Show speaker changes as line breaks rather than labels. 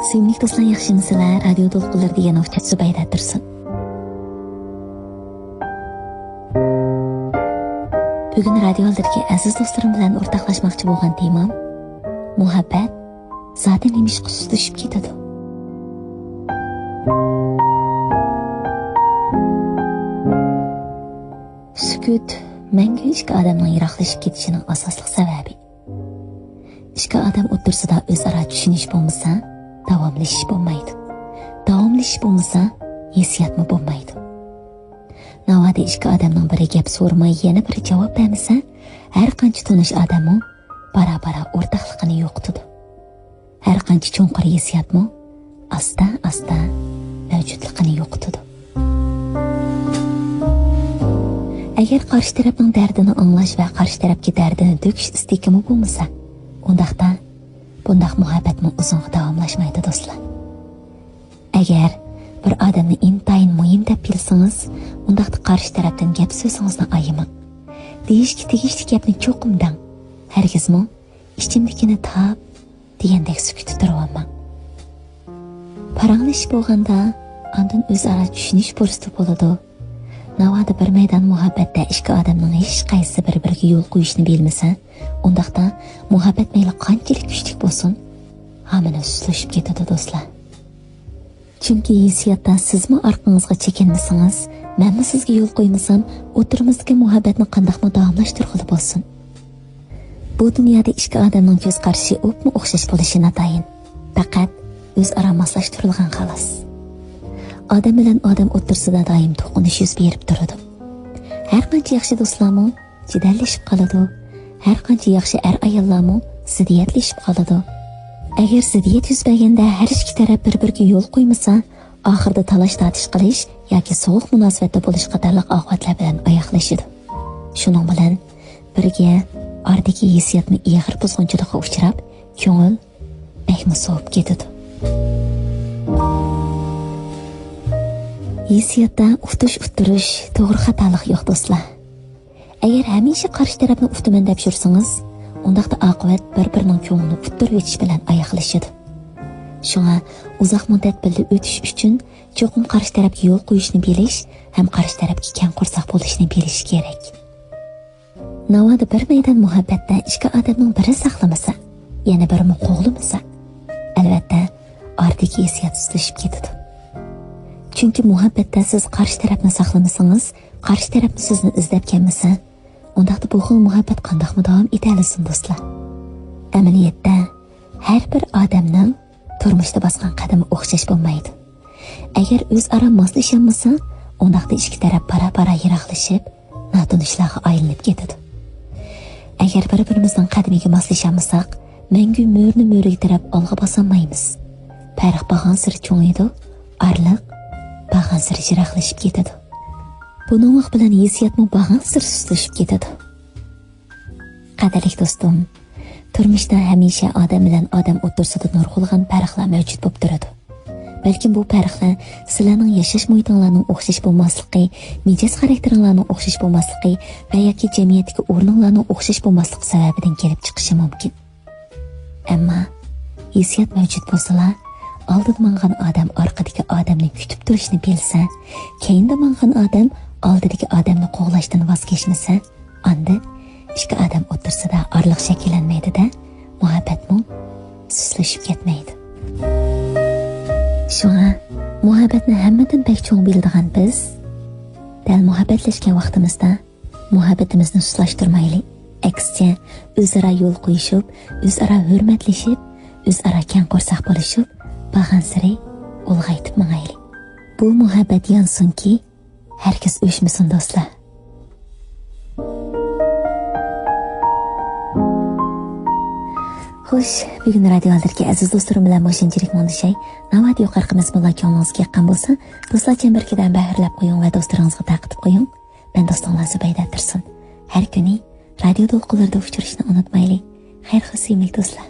Sevimli dostlar, yaxshimisizlar? Radio to'lqinlar degan o'xchat Zubayda tursin. Bugun radiolardagi aziz do'stlarim bilan o'rtoqlashmoqchi bo'lgan temam muhabbat zati nemish xususlashib ketadi. Sukut mangu ikki odamning yiroqlashib ketishining asosli sababi. Ikki odam o'rtasida o'zaro tushunish bo'lmasa, davomlashish bo'lmaydi. Davomlashish bo'lmasa, hissiyotmi bo'lmaydi. Navada ikki odamning biri gap so'ramay, yana biri javob bermasa, har qancha tanish odammi bara-bara o'rtoqligini yo'qotadi. Har qancha cho'nqir hissiyotmi asta-asta mavjudligini yo'qotadi. Agar qarshi tarafning dardini anglash va qarshi tarafga dardini to'kish istakimi bo'lmasa, undaqda bundaq muhabbatmi uzoq davomlashmaydi do'stlar. Agar bir odamni intayin muhim deb bilsangiz, undaqda qarshi tarafdan gap so'zingizni ayamang. Deyishga tegishli gapni cho'qimdan, hargizmi ichimdagini tab degandek sukut turib paranglashib bo'lganda ondan o'zaro tushunish fursati bo'ladi. Navada bir maydon muhabbatda ikki odamning hech qaysi bir-biriga yo'l qo'yishni bilmasa, undaqda muhabbat mayli qanchalik kuchli bo'lsin, hammani sustlashib ketadi do'stlar. Chunki hissiyotdan sizmi orqangizga chekinmasangiz, menmi sizga yo'l qo'ymasam, o'tirimizdagi muhabbatni qandoqmi davomlashtirg'ili bo'lsin. Bu dunyoda ikki odamning ko'z qarashi o'xshash bo'lishi notayin. Faqat o'zaro moslashtirilgan xolos. Odam bilan odam o'rtasida doim to'qinish yuz berib turadi. Har qancha yaxshi do'stlarmi jidallashib qoladi. Har qancha yaxshi ayollarmi ziddiyatlashib qoladi. Agar ziddiyat yuz berganda har ikki taraf bir-biriga yo'l qo'ymasa, oxirida talash-tortish qilish yoki sovuq munosabatda bo'lish qatorliq oqibatlar bilan oyoqlashadi. Shuning bilan birga ordagi hissiyotni ig'ir buzg'unchilikqa uchrab, ko'ngil behmi sovib ketadi. Hissiyotda uftish, to'g'ri xatolik yo'q do'stlar. Agar hamisha qarshi tarafni uftiman deb yursangiz, undaqda oqibat bir-birining ko'nglini uftirib o'tish bilan oyoqlashadi. Shunga uzoq muddat birga o'tish uchun cho'qim qarshi tarafga yo'l qo'yishni bilish ham qarshi tarafga keng qursoq bo'lishni bilish kerak. Navada bir maydon muhabbatda ikki odamning biri saqlamasa, yana biri qo'g'limasa, albatta ordagi hissiyot sustlashib ketadi. Chunki muhabbatda siz qarshi tarafni saqlamasangiz, qarshi tarafni sizni izlab kelmasa, undaqda bu xil muhabbat qandoqmi davom etalisin do'stlar. Amaliyotda har bir odamning turmushda bosgan qadami o'xshash bo'lmaydi. Agar o'zaro moslashamasa, undaqda ikki taraf para-para yiroqlashib, notanishlarga aylanib ketadi. Agar bir-birimizning qadamiga moslashamasak, mangu mo'rni mo'riga taraf olg'a bosolmaymiz. Farq bag'on sir cho'ngiydi, arliq bag'on sir yiroqlashib ketadi. Buning bilan hissiyotmi bag'on sir sustlashib ketadi. Qadrli do'stim, turmushda hamisha odam bilan odam o'rtasida nurg'ulg'an farqlar mavjud bo'lib turadi. Balkim bu farqlar sizlarning yashash muhitinglarning o'xshash bo'lmasligi, mijoz xarakteringlarning o'xshash bo'lmasligi va yoki jamiyatdagi o'rninglarning o'xshash bo'lmasligi sababidan kelib chiqishi mumkin. Ammo hissiyot mavjud bo'lsa-la, oldin mangan odam orqadagi odamni kutib turishni bilsa, keyinda mangan odam oldidagi odamni qo'g'lashdan voz kechmasa, unda ikki odam o'rtasida orliq shakllanmaydi-da, muhabbatmi sustlashib ketmaydi. Shunga muhabbatni hammadan pek cho'ng biladigan biz, dal muhabbatlashgan vaqtimizda muhabbatimizni sustlashtirmaylik. Aksicha o'zaro yo'l qo'yishib, o'zaro hurmatlashib, o'zaro keng qursoq bo'lishib, bag'on siri ulg'aytib mangaylik. Bu muhabbat yonsinki, herkes o'shmasin do'stlar. Xo'sh, bugun radiolardagi aziz do'stlarim bilan boshlanchilik mondishay. Navbat yuqorqimiz bilan ko'nglingizga yoqqan bo'lsa, do'stlar chambarkidan bahrlab qo'ying va do'stlaringizga taqdim qo'ying. Men do'stinglar Zubayda tursin. Har kuni radio to'lqinlarda uchrashishni unutmaylik. Xayr-xo'sh, sevimli do'stlar.